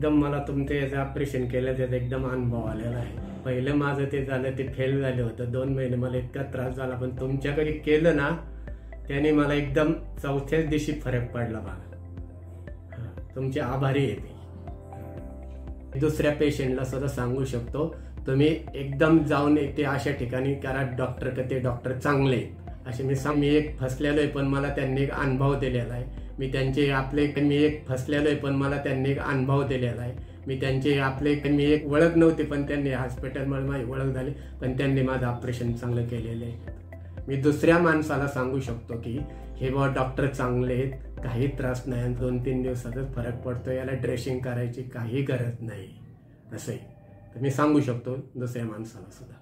एकदम मला तुमचे याचं ऑपरेशन केलं त्याचा एकदम अनुभव आलेला आहे. पहिलं माझं ते झालं ते फेल झालं होतं 2 महिने, मला इतका त्रास झाला, पण तुमच्याकडे केलं ना त्याने मला एकदम चौथ्याच दिवशी फरक पडला बघा. तुमचे आभारी आहे मी. दुसऱ्या पेशंटला सुद्धा सांगू शकतो तुम्ही एकदम जाऊन ते अशा ठिकाणी करा डॉक्टर का ते डॉक्टर चांगले असे मी एक फसलेलो आहे, पण मला त्यांनी एक अनुभव दिलेला आहे. मी एक फसलेलो आहे, पण मला त्यांनी एक अनुभव दिलेला आहे. मी एक ओळख नव्हती, पण त्यांनी हॉस्पिटलमध्ये माझी ओळख झाली, पण त्यांनी माझं ऑपरेशन चांगलं केलेलं आहे. मी दुसऱ्या माणसाला सांगू शकतो की हे बाबा डॉक्टर चांगले आहेत, काही त्रास नाही, 2-3 दिवसातच फरक पडतो, याला ड्रेसिंग करायची काही गरज नाही असंही तर मी सांगू शकतो दुसऱ्या माणसाला सुद्धा.